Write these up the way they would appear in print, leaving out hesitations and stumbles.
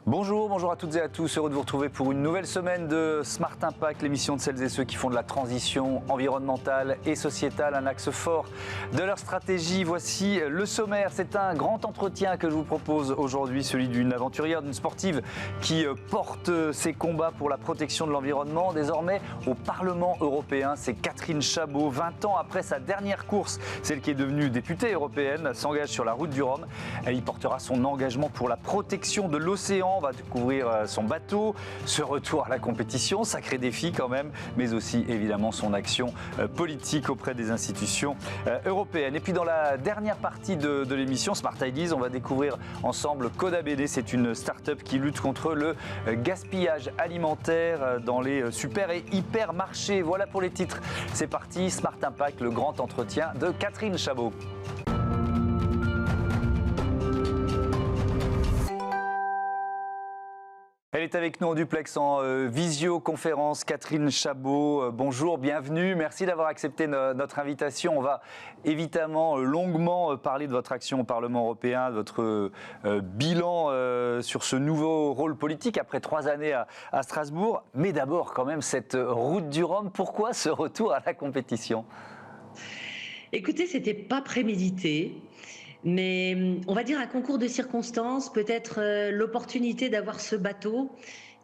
Bonjour, bonjour à toutes et à tous, heureux de vous retrouver pour une nouvelle semaine de Smart Impact, l'émission de celles et ceux qui font de la transition environnementale et sociétale un axe fort de leur stratégie. Voici le sommaire, c'est un grand entretien que je vous propose aujourd'hui, celui d'une aventurière, d'une sportive qui porte ses combats pour la protection de l'environnement, désormais au Parlement européen. C'est Catherine Chabaud, 20 ans après sa dernière course, celle qui est devenue députée européenne, s'engage sur la route du Rhum. Elle y portera son engagement pour la protection de l'océan. On va découvrir son bateau, ce retour à la compétition, sacré défi quand même, mais aussi évidemment son action politique auprès des institutions européennes. Et puis dans la dernière partie de l'émission Smart Ideas, on va découvrir ensemble Coda BD. C'est une start-up qui lutte contre le gaspillage alimentaire dans les super et hyper marchés. Voilà pour les titres. C'est parti, Smart Impact, le grand entretien de Catherine Chabaud. Elle est avec nous en duplex en visioconférence. Catherine Chabaud, bonjour, bienvenue. Merci d'avoir accepté notre invitation. On va évidemment longuement parler de votre action au Parlement européen, de votre bilan sur ce nouveau rôle politique après 3 années à Strasbourg. Mais d'abord quand même cette route du Rhum. Pourquoi ce retour à la compétition ? Écoutez, c'était pas prémédité. Mais on va dire un concours de circonstances, peut-être l'opportunité d'avoir ce bateau,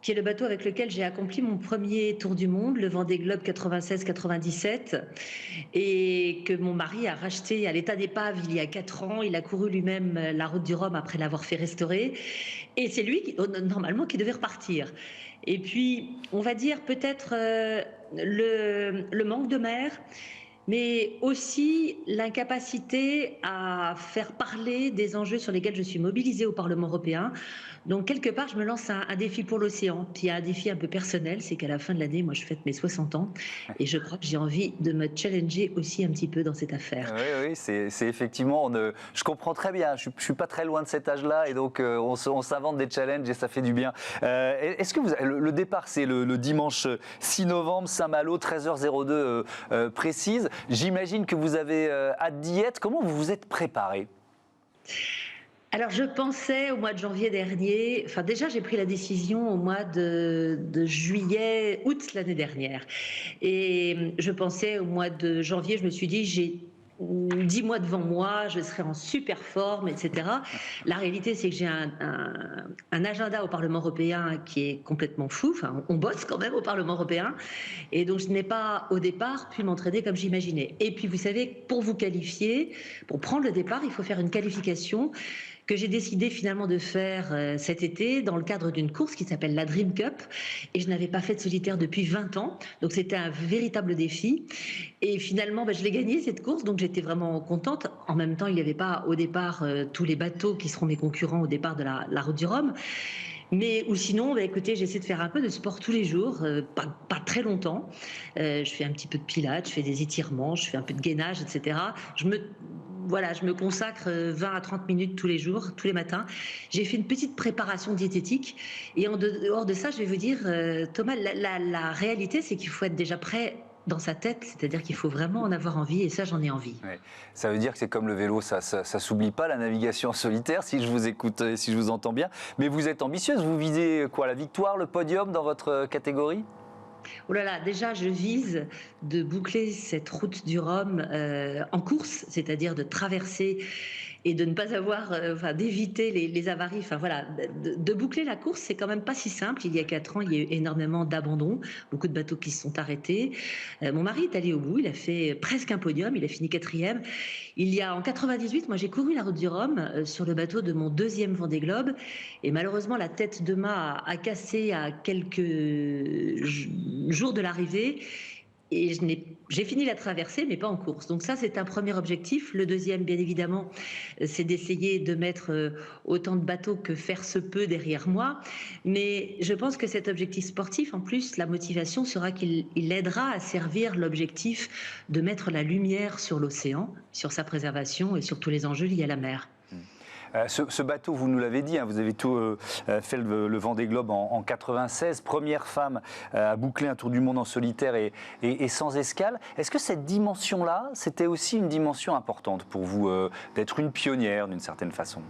qui est le bateau avec lequel j'ai accompli mon premier tour du monde, le Vendée Globe 96-97, et que mon mari a racheté à l'état d'épave il y a 4 ans. Il a couru lui-même la route du Rhum après l'avoir fait restaurer. Et c'est lui, normalement, qui devait repartir. Et puis, on va dire peut-être le manque de mer, mais aussi l'incapacité à faire parler des enjeux sur lesquels je suis mobilisée au Parlement européen. Donc, quelque part, je me lance un défi pour l'océan. Puis, il y a un défi un peu personnel, c'est qu'à la fin de l'année, moi, je fête mes 60 ans. Et je crois que j'ai envie de me challenger aussi un petit peu dans cette affaire. Oui, c'est effectivement, je comprends très bien. Je ne suis pas très loin de cet âge-là. Et donc, on s'invente des challenges et ça fait du bien. Est-ce que le départ, c'est le dimanche 6 novembre, Saint-Malo, 13h02 précise. J'imagine que vous avez hâte d'y être. Comment vous vous êtes préparé ? Alors, je pensais au mois de janvier dernier, enfin déjà j'ai pris la décision au mois de juillet, août l'année dernière. Et je pensais au mois de janvier, je me suis dit, j'ai 10 mois devant moi, je serai en super forme, etc. La réalité, c'est que j'ai un agenda au Parlement européen qui est complètement fou. Enfin, on bosse quand même au Parlement européen. Et donc, je n'ai pas, au départ, pu m'entraîner comme j'imaginais. Et puis, vous savez, pour vous qualifier, pour prendre le départ, il faut faire une qualification que j'ai décidé finalement de faire cet été dans le cadre d'une course qui s'appelle la Dream Cup. Et je n'avais pas fait de solitaire depuis 20 ans. Donc, c'était un véritable défi. Et finalement, je l'ai gagné cette course. Donc, j'étais vraiment contente. En même temps, il n'y avait pas au départ tous les bateaux qui seront mes concurrents au départ de la route du Rhum. Mais ou sinon, écoutez, j'essaie de faire un peu de sport tous les jours, pas très longtemps. Je fais un petit peu de pilates, je fais des étirements, je fais un peu de gainage, etc. Je me consacre 20 à 30 minutes tous les jours, tous les matins. J'ai fait une petite préparation diététique. Et en dehors de ça, je vais vous dire, Thomas, la réalité, c'est qu'il faut être déjà prêt dans sa tête, c'est-à-dire qu'il faut vraiment en avoir envie, et ça, j'en ai envie. Ouais. Ça veut dire que c'est comme le vélo, ça s'oublie pas, la navigation en solitaire, si je vous écoute, si je vous entends bien. Mais vous êtes ambitieuse, vous visez quoi, la victoire, le podium dans votre catégorie ? Oh là là, déjà, je vise de boucler cette route du Rhum en course, c'est-à-dire de traverser et de ne pas avoir, d'éviter les avaries. Enfin voilà, de boucler la course, c'est quand même pas si simple. Il y a 4 ans, il y a eu énormément d'abandons, beaucoup de bateaux qui se sont arrêtés. Mon mari est allé au bout, il a fait presque un podium, il a fini 4e. En 98, moi j'ai couru la route du Rhum sur le bateau de mon 2e Vendée Globe, et malheureusement la tête de mât a cassé à quelques jours de l'arrivée. Et j'ai fini la traversée, mais pas en course. Donc ça, c'est un premier objectif. Le deuxième, bien évidemment, c'est d'essayer de mettre autant de bateaux que faire se peut derrière moi. Mais je pense que cet objectif sportif, en plus, la motivation sera qu'il aidera à servir l'objectif de mettre la lumière sur l'océan, sur sa préservation et sur tous les enjeux liés à la mer. Ce bateau, vous nous l'avez dit, vous avez fait le Vendée Globe en 96, première femme à boucler un tour du monde en solitaire et sans escale. Est-ce que cette dimension-là, c'était aussi une dimension importante pour vous, d'être une pionnière d'une certaine façon ?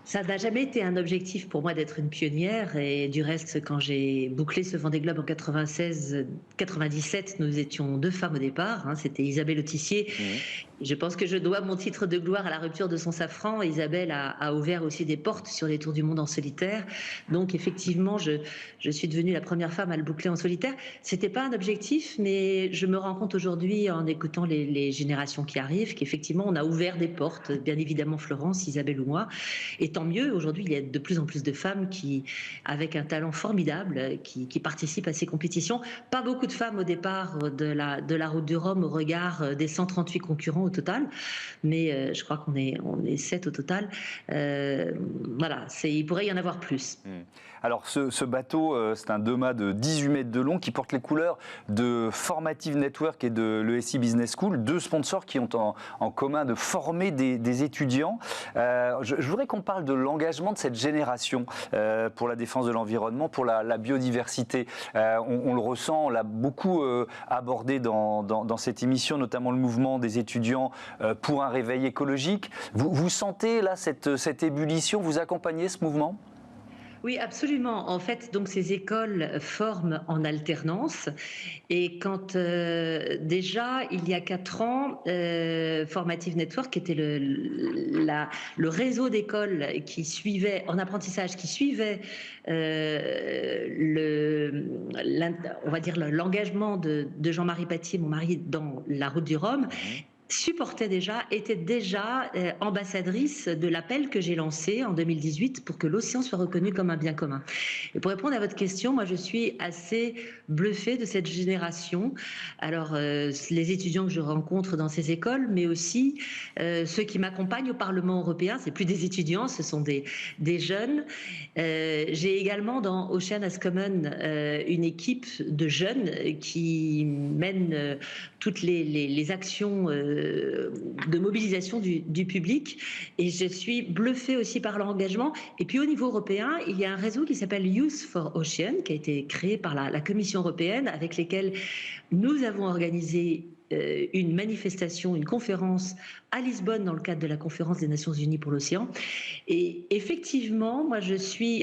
Ça n'a jamais été un objectif pour moi d'être une pionnière et du reste, quand j'ai bouclé ce Vendée Globe en 96-97, nous étions 2 femmes au départ, hein, c'était Isabelle Autissier. Je pense que je dois mon titre de gloire à la rupture de son safran. Isabelle a ouvert aussi des portes sur les tours du monde en solitaire. Donc effectivement, je suis devenue la première femme à le boucler en solitaire. C'était pas un objectif, mais je me rends compte aujourd'hui en écoutant les générations qui arrivent qu'effectivement on a ouvert des portes, bien évidemment Florence, Isabelle ou moi. Et tant mieux, aujourd'hui il y a de plus en plus de femmes qui, avec un talent formidable, qui participent à ces compétitions. Pas beaucoup de femmes au départ de la route du Rhum au regard des 138 concurrents au total, mais je crois qu'on est 7 au total. Voilà, il pourrait y en avoir plus. Alors ce bateau, c'est un 2-mâts de 18 mètres de long qui porte les couleurs de Formative Network et de l'ESI Business School, 2 sponsors qui ont en commun de former des étudiants. Je voudrais qu'on parle de l'engagement de cette génération pour la défense de l'environnement, pour la biodiversité. On le ressent, on l'a beaucoup abordé dans cette émission, notamment le mouvement des étudiants pour un réveil écologique. Vous sentez là cette ébullition, vous accompagnez ce mouvement ? Oui, absolument. En fait, donc ces écoles forment en alternance. Et quand déjà, il y a 4 ans, Formative Network, qui était le réseau d'écoles qui suivait, en apprentissage, qui suivait on va dire l'engagement de Jean-Marie Patier, mon mari, dans la route du Rhum, était déjà ambassadrice de l'appel que j'ai lancé en 2018 pour que l'océan soit reconnu comme un bien commun. Et pour répondre à votre question, moi je suis assez bluffée de cette génération. Alors les étudiants que je rencontre dans ces écoles, mais aussi ceux qui m'accompagnent au Parlement européen, c'est plus des étudiants, ce sont des jeunes. J'ai également dans Ocean as Common une équipe de jeunes qui mènent toutes les actions de mobilisation du public, et je suis bluffée aussi par l'engagement. Et puis au niveau européen, il y a un réseau qui s'appelle Youth for Ocean, qui a été créé par la Commission européenne, avec lesquels nous avons organisé une manifestation, une conférence à Lisbonne dans le cadre de la conférence des Nations Unies pour l'océan. Et effectivement, moi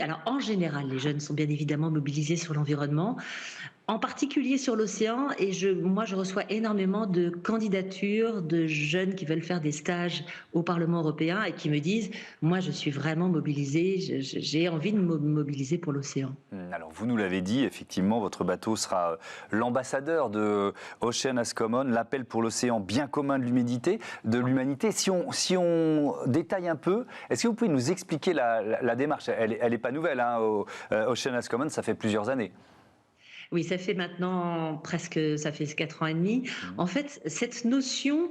alors en général, les jeunes sont bien évidemment mobilisés sur l'environnement, en particulier sur l'océan, et moi je reçois énormément de candidatures de jeunes qui veulent faire des stages au Parlement européen et qui me disent « moi je suis vraiment mobilisée, j'ai envie de me mobiliser pour l'océan ». Alors vous nous l'avez dit, effectivement votre bateau sera l'ambassadeur de Ocean as Common, l'appel pour l'océan bien commun de l'humanité. Si on détaille un peu, est-ce que vous pouvez nous expliquer la démarche? Elle n'est pas nouvelle, hein, Ocean as Common, ça fait plusieurs années. Oui, ça fait maintenant ça fait 4 ans et demi. En fait, cette notion,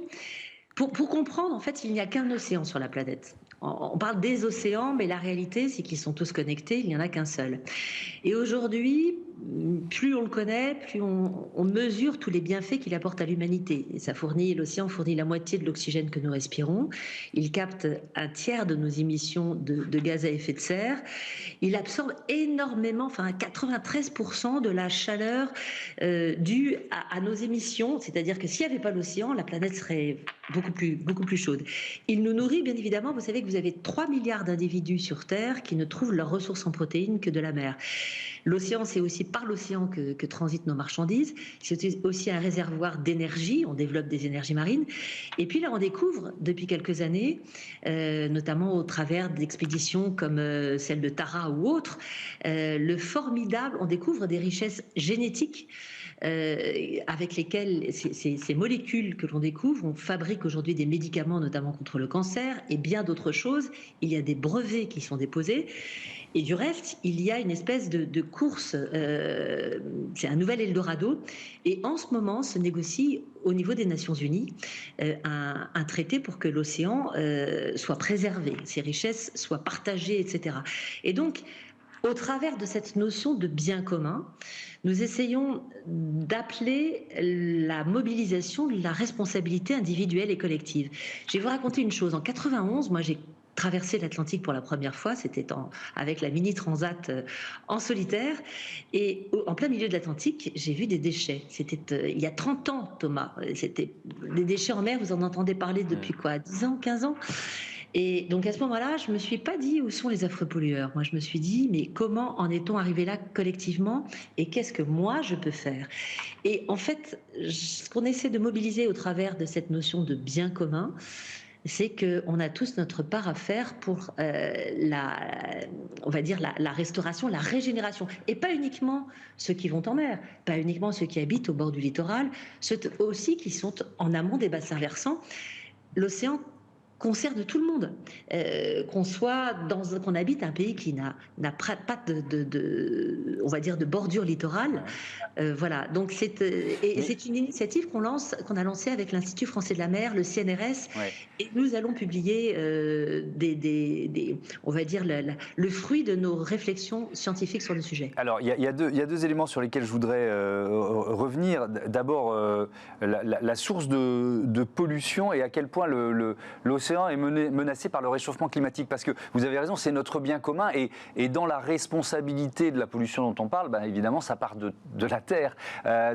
pour comprendre, en fait, il n'y a qu'un océan sur la planète. On parle des océans, mais la réalité, c'est qu'ils sont tous connectés, il n'y en a qu'un seul. Et aujourd'hui, plus on le connaît, plus on mesure tous les bienfaits qu'il apporte à l'humanité. L'océan fournit la moitié de l'oxygène que nous respirons. Il capte un tiers de nos émissions de gaz à effet de serre. Il absorbe énormément, 93% de la chaleur due à nos émissions. C'est-à-dire que s'il n'y avait pas l'océan, la planète serait beaucoup plus chaude. Il nous nourrit, bien évidemment. Vous savez que vous avez 3 milliards d'individus sur Terre qui ne trouvent leurs ressources en protéines que de la mer. L'océan, c'est aussi par l'océan que transitent nos marchandises. C'est aussi un réservoir d'énergie. On développe des énergies marines. Et puis là, on découvre depuis quelques années, notamment au travers d'expéditions comme celle de Tara ou autres, on découvre des richesses génétiques avec lesquelles ces molécules que l'on découvre, on fabrique aujourd'hui des médicaments, notamment contre le cancer et bien d'autres choses. Il y a des brevets qui sont déposés. Et du reste, il y a une espèce de course, c'est un nouvel Eldorado, et en ce moment se négocie au niveau des Nations Unies un traité pour que l'océan soit préservé, ses richesses soient partagées, etc. Et donc, au travers de cette notion de bien commun, nous essayons d'appeler la mobilisation de la responsabilité individuelle et collective. Je vais vous raconter une chose. En 91, moi j'ai traversé l'Atlantique pour la première fois, c'était avec la Mini Transat en solitaire, et en plein milieu de l'Atlantique, j'ai vu des déchets. C'était il y a 30 ans, Thomas. C'était des déchets en mer, vous en entendez parler depuis quoi, 10 ans, 15 ans? Et donc à ce moment-là, je me suis pas dit où sont les affreux pollueurs. Moi, je me suis dit, mais comment en est-on arrivé là collectivement et qu'est-ce que moi je peux faire? Et en fait, ce qu'on essaie de mobiliser au travers de cette notion de bien commun, c'est qu'on a tous notre part à faire pour on va dire la restauration, la régénération. Et pas uniquement ceux qui vont en mer, pas uniquement ceux qui habitent au bord du littoral, ceux aussi qui sont en amont des bassins versants. L'océan concerne tout le monde, qu'on habite un pays qui n'a pas on va dire de bordure littorale. Voilà, donc c'est une initiative qu'on a lancée avec l'Institut français de la mer, le CNRS, et nous allons publier on va dire le fruit de nos réflexions scientifiques sur le sujet. Alors, il y a deux éléments sur lesquels je voudrais revenir. D'abord, la source de pollution et à quel point l'océan est menacé par le réchauffement climatique. Parce que vous avez raison, c'est notre bien commun et dans la responsabilité de la pollution dont on parle, ben, évidemment, ça part de la Terre.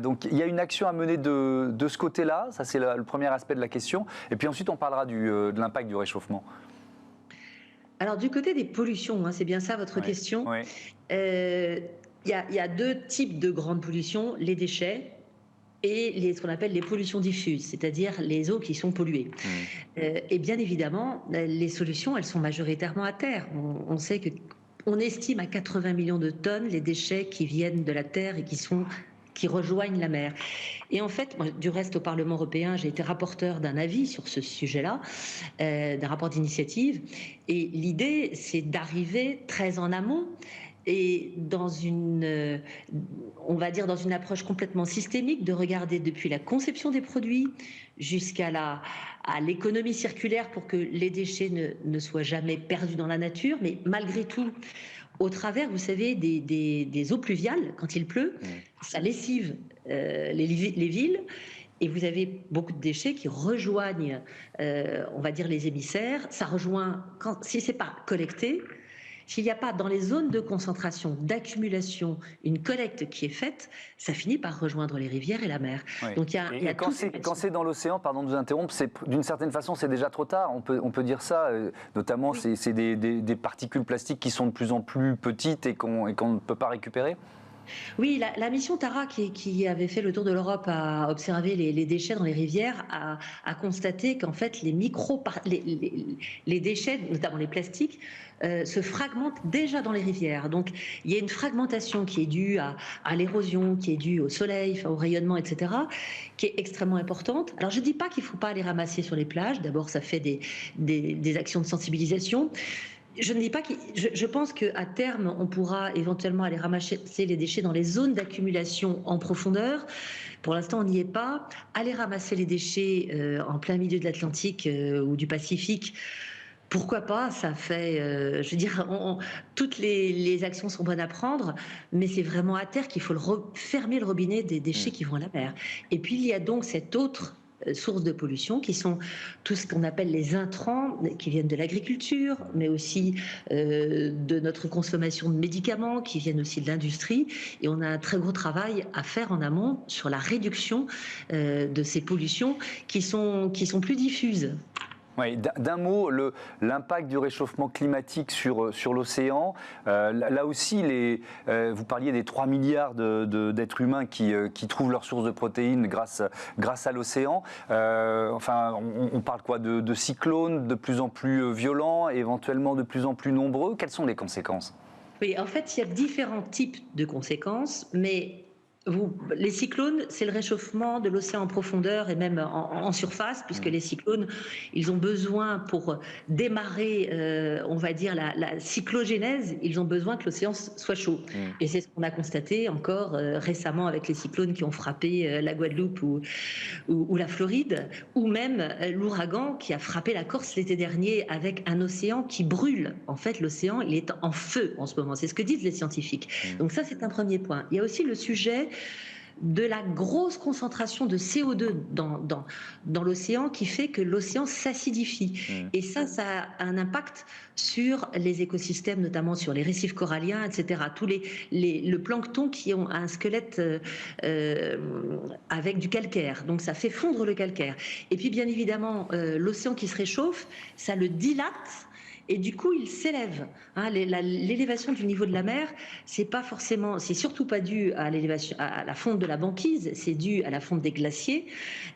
Donc, il y a une action à mener de ce côté-là. Ça, c'est le premier aspect de la question. Et puis ensuite, on parlera de l'impact du réchauffement. Alors, du côté des pollutions, hein, c'est bien ça votre question. Il y a deux types de grandes pollutions, les déchets et ce qu'on appelle les pollutions diffuses, c'est-à-dire les eaux qui sont polluées. Et bien évidemment, les solutions, elles sont majoritairement à terre. On sait qu'on estime à 80 millions de tonnes les déchets qui viennent de la terre et qui rejoignent la mer. Et en fait, moi, du reste, au Parlement européen, j'ai été rapporteur d'un avis sur ce sujet-là, d'un rapport d'initiative. Et l'idée, c'est d'arriver très en amont et on va dire dans une approche complètement systémique, de regarder depuis la conception des produits jusqu'à l'économie circulaire pour que les déchets ne soient jamais perdus dans la nature, mais malgré tout, au travers, vous savez, des eaux pluviales, quand il pleut, ça lessive les villes. Et vous avez beaucoup de déchets qui rejoignent, on va dire, les émissaires. Ça rejoint, si ce n'est pas collecté, s'il n'y a pas dans les zones de concentration, d'accumulation, une collecte qui est faite, ça finit par rejoindre les rivières et la mer. Oui. Donc quand c'est dans l'océan, pardon de vous interrompre, d'une certaine façon c'est déjà trop tard, on peut dire ça, notamment oui. C'est des particules plastiques qui sont de plus en plus petites et qu'on ne peut pas récupérer. Oui, la mission Tara qui avait fait le tour de l'Europe à observer les déchets dans les rivières a constaté qu'en fait les déchets, notamment les plastiques, se fragmentent déjà dans les rivières. Donc il y a une fragmentation qui est due à l'érosion, qui est due au soleil, au rayonnement, etc., qui est extrêmement importante. Alors je ne dis pas qu'il ne faut pas les ramasser sur les plages. D'abord, ça fait des actions de sensibilisation. Je ne dis pas je pense qu'à terme, on pourra éventuellement aller ramasser les déchets dans les zones d'accumulation en profondeur. Pour l'instant, on n'y est pas. Aller ramasser les déchets en plein milieu de l'Atlantique ou du Pacifique, pourquoi pas? Ça fait, je veux dire, toutes les actions sont bonnes à prendre, mais c'est vraiment à terre qu'il faut fermer le robinet des déchets qui vont à la mer. Et puis, il y a donc cette autre sources de pollution qui sont tout ce qu'on appelle les intrants qui viennent de l'agriculture, mais aussi de notre consommation de médicaments qui viennent aussi de l'industrie. Et on a un très gros travail à faire en amont sur la réduction de ces pollutions qui sont plus diffuses. Oui, d'un mot, l'impact du réchauffement climatique sur l'océan. Là aussi, vous parliez des 3 milliards d'êtres humains qui trouvent leur source de protéines grâce à l'océan. Enfin, on parle quoi de cyclones de plus en plus violents, éventuellement de plus en plus nombreux. Quelles sont les conséquences? Oui, en fait, il y a différents types de conséquences, mais les cyclones, c'est le réchauffement de l'océan en profondeur et même en surface, puisque les cyclones, ils ont besoin pour démarrer, on va dire, la cyclogénèse, ils ont besoin que l'océan soit chaud. Et c'est ce qu'on a constaté encore récemment avec les cyclones qui ont frappé la Guadeloupe ou la Floride, ou même l'ouragan qui a frappé la Corse l'été dernier avec un océan qui brûle. En fait, l'océan, il est en feu en ce moment. C'est ce que disent les scientifiques. Donc ça, c'est un premier point. Il y a aussi le sujet de la grosse concentration de CO2 dans l'océan qui fait que l'océan s'acidifie. Et ça a un impact sur les écosystèmes, notamment sur les récifs coralliens, etc. Tous le plancton qui ont un squelette avec du calcaire. Donc ça fait fondre le calcaire. Et puis bien évidemment, l'océan qui se réchauffe, ça le dilate. Et du coup, il s'élève. L'élévation du niveau de la mer, c'est surtout pas dû à la fonte de la banquise, c'est dû à la fonte des glaciers,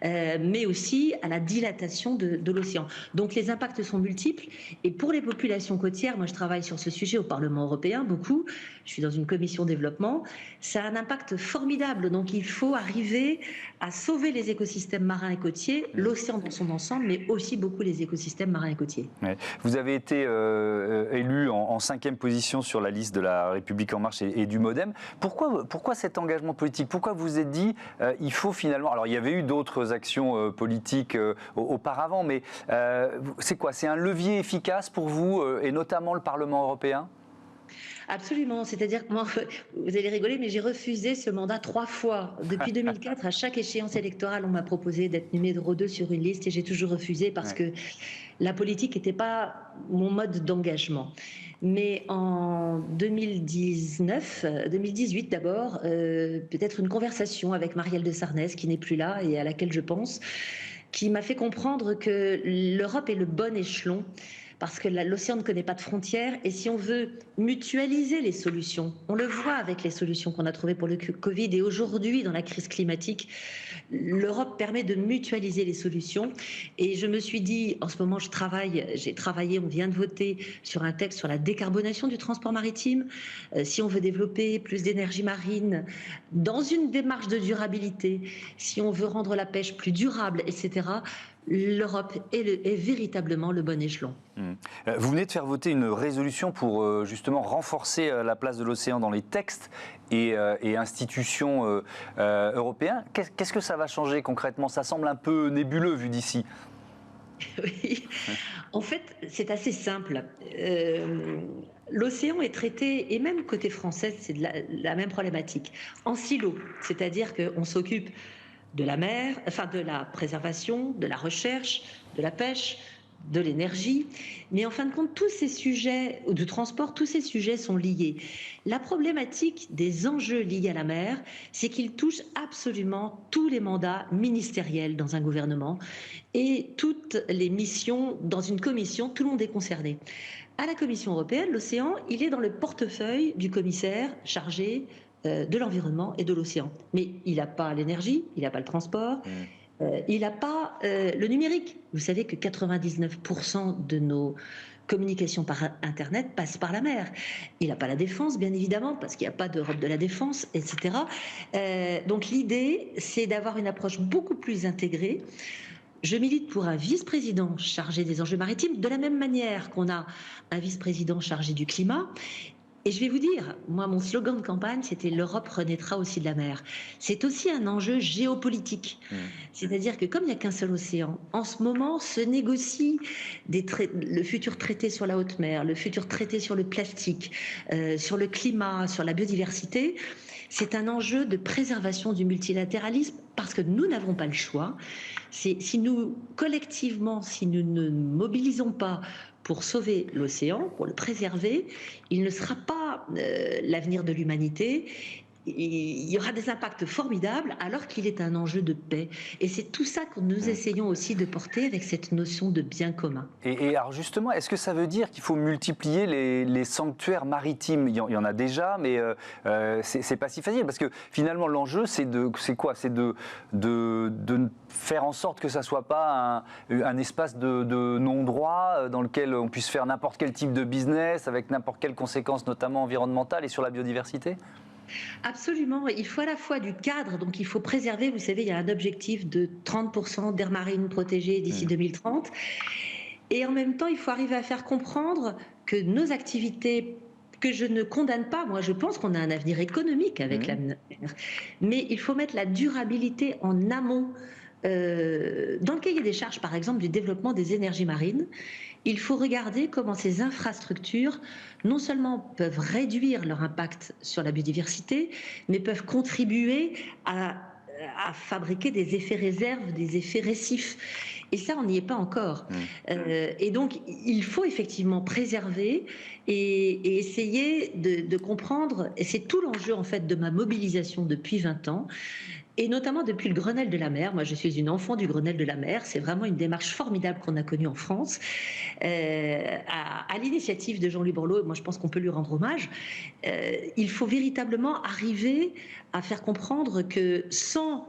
mais aussi à la dilatation de l'océan. Donc les impacts sont multiples. Et pour les populations côtières, moi je travaille sur ce sujet au Parlement européen beaucoup. Je suis dans une commission développement. Ça a un impact formidable. Donc il faut arriver à sauver les écosystèmes marins et côtiers, l'océan dans son ensemble, mais aussi beaucoup les écosystèmes marins et côtiers. Ouais. Vous avez été élu en 5e position sur la liste de la République En Marche et du MoDem. Pourquoi cet engagement politique? Pourquoi vous vous êtes dit il faut finalement... Alors il y avait eu d'autres actions politiques auparavant, mais c'est quoi? C'est un levier efficace pour vous et notamment le Parlement européen? Absolument, c'est-à-dire que moi, vous allez rigoler, mais j'ai refusé ce mandat 3 fois. Depuis 2004, à chaque échéance électorale, on m'a proposé d'être numéro 2 sur une liste et j'ai toujours refusé parce que la politique n'était pas mon mode d'engagement. Mais en 2018 d'abord, peut-être une conversation avec Marielle de Sarnez, qui n'est plus là et à laquelle je pense, qui m'a fait comprendre que l'Europe est le bon échelon parce que l'océan ne connaît pas de frontières et si on veut mutualiser les solutions, on le voit avec les solutions qu'on a trouvées pour le Covid et aujourd'hui dans la crise climatique, l'Europe permet de mutualiser les solutions et je me suis dit, en ce moment j'ai travaillé, on vient de voter sur un texte sur la décarbonation du transport maritime, si on veut développer plus d'énergie marine dans une démarche de durabilité, si on veut rendre la pêche plus durable, etc., l'Europe est véritablement le bon échelon. Vous venez de faire voter une résolution pour justement renforcer la place de l'océan dans les textes et institutions européens. Qu'est-ce que ça va changer concrètement? Ça semble un peu nébuleux vu d'ici. Oui, en fait, c'est assez simple. L'océan est traité, et même côté français, c'est la même problématique, en silo. C'est-à-dire qu'on s'occupe de la mer, enfin de la préservation, de la recherche, de la pêche, de l'énergie. Mais en fin de compte, tous ces sujets, ou du transport, tous ces sujets sont liés. La problématique des enjeux liés à la mer, c'est qu'ils touchent absolument tous les mandats ministériels dans un gouvernement et toutes les missions dans une commission, tout le monde est concerné. À la Commission européenne, l'océan, il est dans le portefeuille du commissaire chargé de l'environnement et de l'océan. Mais il n'a pas l'énergie, il n'a pas le transport, il n'a pas le numérique. Vous savez que 99% de nos communications par Internet passent par la mer. Il n'a pas la défense, bien évidemment, parce qu'il n'y a pas d'Europe de la défense, etc. Donc l'idée, c'est d'avoir une approche beaucoup plus intégrée. Je milite pour un vice-président chargé des enjeux maritimes, de la même manière qu'on a un vice-président chargé du climat. Et je vais vous dire, moi, mon slogan de campagne, c'était « L'Europe renaîtra aussi de la mer ». C'est aussi un enjeu géopolitique. C'est-à-dire que comme il n'y a qu'un seul océan, en ce moment se négocie le futur traité sur la haute mer, le futur traité sur le plastique, sur le climat, sur la biodiversité. C'est un enjeu de préservation du multilatéralisme parce que nous n'avons pas le choix. Si nous, collectivement, si nous ne mobilisons pas pour sauver l'océan, pour le préserver, il ne sera pas l'avenir de l'humanité. Il y aura des impacts formidables alors qu'il est un enjeu de paix. Et c'est tout ça que nous essayons aussi de porter avec cette notion de bien commun. Et alors justement, est-ce que ça veut dire qu'il faut multiplier les sanctuaires maritimes? Il y en a déjà, mais c'est pas si facile parce que finalement l'enjeu c'est quoi? C'est de faire en sorte que ça soit pas un espace de non-droit dans lequel on puisse faire n'importe quel type de business avec n'importe quelle conséquence, notamment environnementale et sur la biodiversité? Absolument, il faut à la fois du cadre, donc il faut préserver, vous savez, il y a un objectif de 30% d'aires marines protégées d'ici 2030, et en même temps il faut arriver à faire comprendre que nos activités, que je ne condamne pas, moi je pense qu'on a un avenir économique avec la mer, mais il faut mettre la durabilité en amont dans le cahier des charges, par exemple, du développement des énergies marines, il faut regarder comment ces infrastructures non seulement peuvent réduire leur impact sur la biodiversité, mais peuvent contribuer à fabriquer des effets réserves, des effets récifs. Et ça, on n'y est pas encore. Et donc, il faut effectivement préserver et essayer de comprendre, et c'est tout l'enjeu en fait de ma mobilisation depuis 20 ans, et notamment depuis le Grenelle de la mer. Moi, je suis une enfant du Grenelle de la mer. C'est vraiment une démarche formidable qu'on a connue en France, à l'initiative de Jean-Louis Borloo. Moi, je pense qu'on peut lui rendre hommage. Il faut véritablement arriver à faire comprendre que sans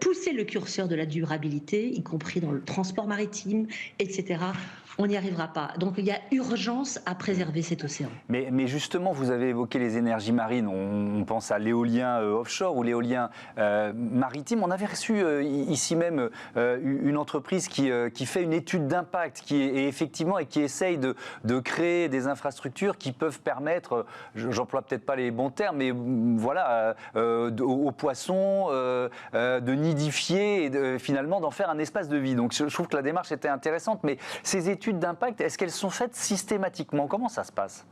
pousser le curseur de la durabilité, y compris dans le transport maritime, etc., on n'y arrivera pas. Donc il y a urgence à préserver cet océan. Mais justement, vous avez évoqué les énergies marines. On pense à l'éolien offshore ou l'éolien maritime. On avait reçu ici même une entreprise qui fait une étude d'impact et qui essaye de créer des infrastructures qui peuvent permettre, j'emploie peut-être pas les bons termes, mais voilà, aux poissons de nidifier et finalement d'en faire un espace de vie. Donc je trouve que la démarche était intéressante, mais ces études d'impact, est-ce qu'elles sont faites systématiquement? Comment ça se passe?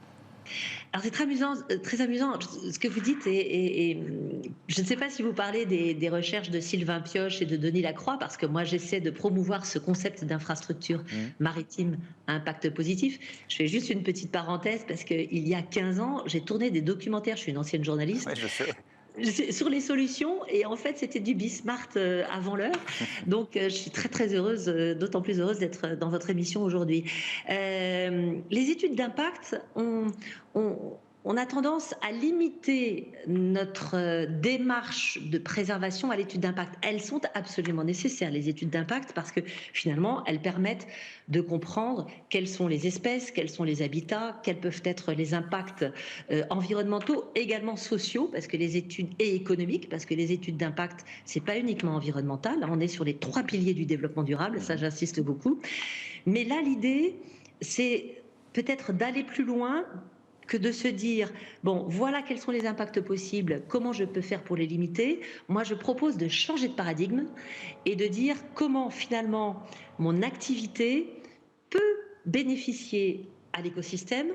Alors c'est très amusant ce que vous dites, et je ne sais pas si vous parlez des recherches de Sylvain Pioche et de Denis Lacroix, parce que moi j'essaie de promouvoir ce concept d'infrastructure maritime à impact positif. Je fais juste une petite parenthèse, parce qu'il y a 15 ans, j'ai tourné des documentaires, je suis une ancienne journaliste. Oui, je sais. Sur les solutions, et en fait c'était du Bismart avant l'heure, donc je suis très heureuse, d'autant plus heureuse d'être dans votre émission aujourd'hui. Les études d'impact on a tendance à limiter notre démarche de préservation à l'étude d'impact. Elles sont absolument nécessaires, les études d'impact, parce que finalement, elles permettent de comprendre quelles sont les espèces, quels sont les habitats, quels peuvent être les impacts environnementaux, également sociaux, parce que les études, et économiques, parce que les études d'impact, c'est pas uniquement environnemental. Là, on est sur les 3 piliers du développement durable, ça j'insiste beaucoup. Mais là, l'idée, c'est peut-être d'aller plus loin que de se dire, bon, voilà quels sont les impacts possibles, comment je peux faire pour les limiter. Moi, je propose de changer de paradigme et de dire comment, finalement, mon activité peut bénéficier à l'écosystème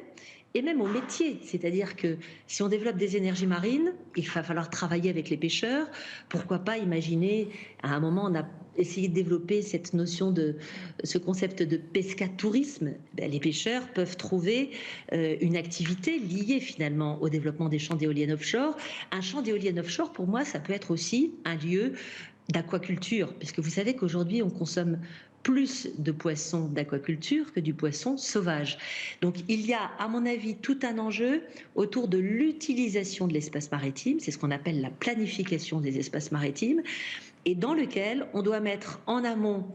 et même au métier. C'est-à-dire que si on développe des énergies marines, il va falloir travailler avec les pêcheurs. Pourquoi pas imaginer, à un moment, on a essayé de développer cette notion de ce concept de pescatourisme. Les pêcheurs peuvent trouver une activité liée finalement au développement des champs d'éoliennes offshore. Un champ d'éoliennes offshore, pour moi, ça peut être aussi un lieu d'aquaculture, puisque vous savez qu'aujourd'hui, on consomme plus de poissons d'aquaculture que du poisson sauvage. Donc il y a, à mon avis, tout un enjeu autour de l'utilisation de l'espace maritime, c'est ce qu'on appelle la planification des espaces maritimes, et dans lequel on doit mettre en amont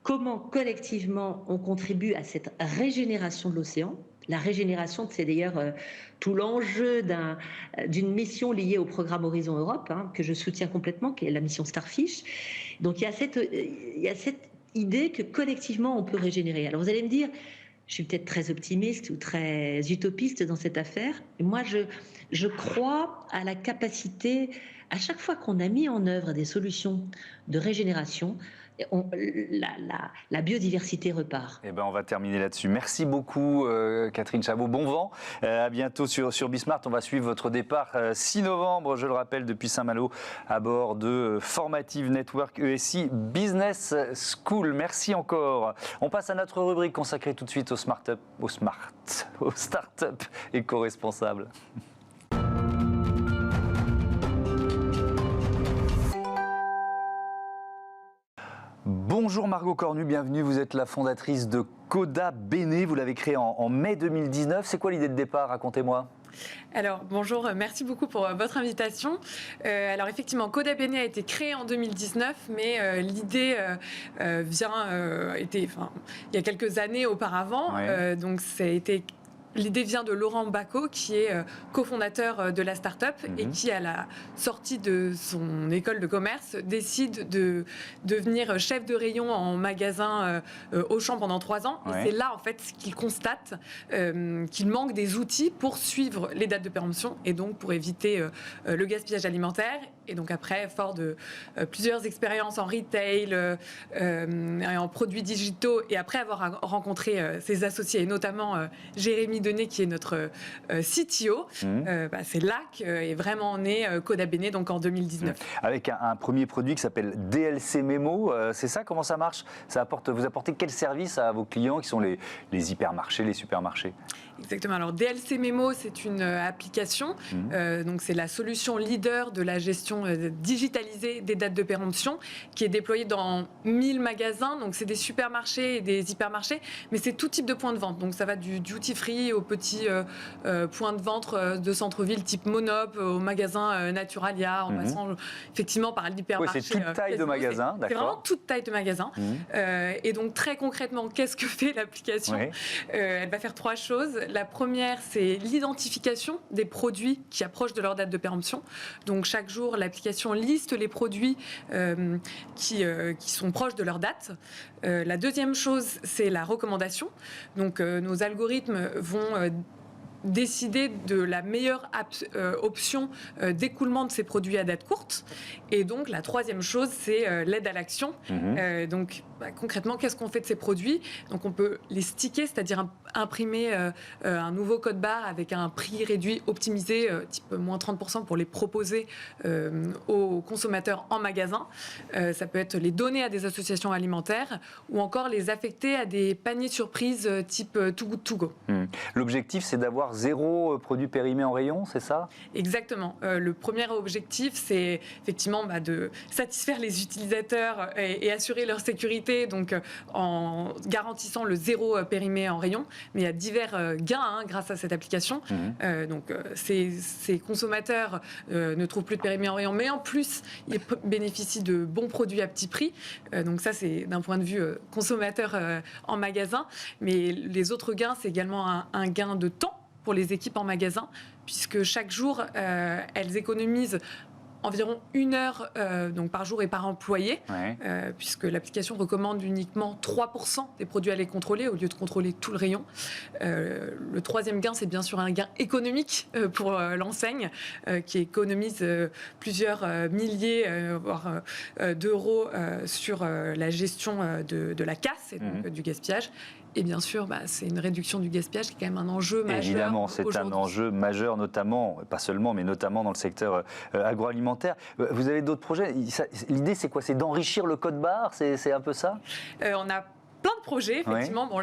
comment collectivement on contribue à cette régénération de l'océan. La régénération, c'est d'ailleurs tout l'enjeu d'une mission liée au programme Horizon Europe, que je soutiens complètement, qui est la mission Starfish. Donc il y a cette idée que collectivement on peut régénérer. Alors vous allez me dire, je suis peut-être très optimiste ou très utopiste dans cette affaire. Moi, je crois à la capacité, à chaque fois qu'on a mis en œuvre des solutions de régénération, la biodiversité repart. Eh ben, on va terminer là-dessus. Merci beaucoup, Catherine Chabot. Bon vent. À bientôt sur Bismart. On va suivre votre départ 6 novembre, je le rappelle, depuis Saint-Malo, à bord de Formative Network ESI Business School. Merci encore. On passe à notre rubrique consacrée tout de suite aux start-up éco-responsables. Bonjour Margot Cornu, bienvenue. Vous êtes la fondatrice de Coda Bene. Vous l'avez créé en mai 2019. C'est quoi l'idée de départ? Racontez-moi. Alors bonjour, merci beaucoup pour votre invitation. Alors effectivement, Coda Bene a été créé en 2019, mais l'idée il y a quelques années auparavant. Ouais. Donc ça a été... L'idée vient de Laurent Bacot, qui est cofondateur de la start-up et qui, à la sortie de son école de commerce, décide de devenir chef de rayon en magasin Auchan pendant 3 ans. Ouais. Et c'est là, en fait, qu'il constate qu'il manque des outils pour suivre les dates de péremption et donc pour éviter le gaspillage alimentaire Et donc après, fort de plusieurs expériences en retail, et en produits digitaux, et après avoir rencontré ses associés, et notamment Jérémy Denet, qui est notre CTO, c'est là qu'est vraiment né Coda Bene, donc en 2019. Avec un premier produit qui s'appelle DLC Memo, c'est ça? Comment ça marche? Vous apportez quel service à vos clients qui sont les hypermarchés, les supermarchés? Exactement. Alors DLC Memo, c'est une application. Donc c'est la solution leader de la gestion digitalisée des dates de péremption, qui est déployée dans 1000 magasins. Donc c'est des supermarchés et des hypermarchés, mais c'est tout type de points de vente. Donc ça va du duty free aux petits points de vente de centre-ville type Monop, au magasin Naturalia, en passant effectivement par l'hypermarché. Oui, c'est toute taille de magasin, d'accord. C'est vraiment toute taille de magasin. Et donc très concrètement, qu'est-ce que fait l'application? Elle va faire 3 choses. La première, c'est l'identification des produits qui approchent de leur date de péremption. Donc chaque jour, l'application liste les produits qui sont proches de leur date. La deuxième chose, c'est la recommandation. Donc nos algorithmes vont décider de la meilleure option d'écoulement de ces produits à date courte. Et donc, la troisième chose, c'est l'aide à l'action. Donc, concrètement, qu'est-ce qu'on fait de ces produits? Donc, on peut les sticker, c'est-à-dire imprimer un nouveau code barre avec un prix réduit, optimisé, type moins 30% pour les proposer aux consommateurs en magasin. Ça peut être les donner à des associations alimentaires ou encore les affecter à des paniers surprises type Too Good To Go. L'objectif, c'est d'avoir 0 produit périmé en rayon, c'est ça? Exactement. Le premier objectif, c'est effectivement de satisfaire les utilisateurs et assurer leur sécurité, donc en garantissant le 0 périmé en rayon. Mais il y a divers gains grâce à cette application. Donc ces consommateurs ne trouvent plus de périmé en rayon, mais en plus, ils bénéficient de bons produits à petit prix. Donc ça, c'est d'un point de vue consommateur en magasin. Mais les autres gains, c'est également un gain de temps pour les équipes en magasin, puisque chaque jour, elles économisent environ 1 heure donc par jour et par employé, puisque l'application recommande uniquement 3% des produits à les contrôler au lieu de contrôler tout le rayon. Le troisième gain, c'est bien sûr un gain économique pour l'enseigne, qui économise plusieurs milliers, voire d'euros sur la gestion de la casse et donc du gaspillage. Et bien sûr, c'est une réduction du gaspillage qui est quand même un enjeu majeur. Évidemment, c'est un enjeu majeur, notamment, pas seulement, mais notamment dans le secteur agroalimentaire. Vous avez d'autres projets? L'idée, c'est quoi? C'est d'enrichir le code barre? C'est un peu ça? On a plein de projets, effectivement. Bon,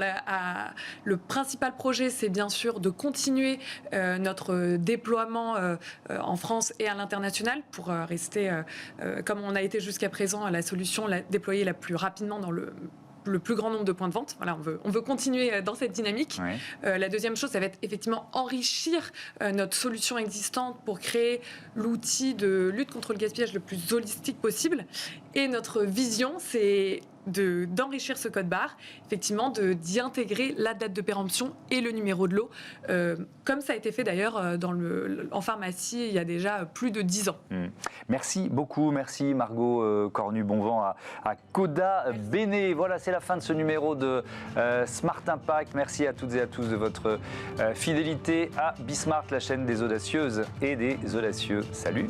le principal projet, c'est bien sûr de continuer notre déploiement en France et à l'international pour rester, comme on a été jusqu'à présent, la solution déployée la plus rapidement dans le plus grand nombre de points de vente. Voilà, on veut continuer dans cette dynamique. La deuxième chose, ça va être effectivement enrichir notre solution existante pour créer l'outil de lutte contre le gaspillage le plus holistique possible. Et notre vision, c'est d'enrichir ce code barre, effectivement, d'y intégrer la date de péremption et le numéro de lot, comme ça a été fait d'ailleurs en pharmacie il y a déjà plus de 10 ans. Merci beaucoup, merci Margot Cornu-Bonvent à Coda Bene. Voilà, c'est la fin de ce numéro de Smart Impact. Merci à toutes et à tous de votre fidélité à Bismart, la chaîne des audacieuses et des audacieux. Salut!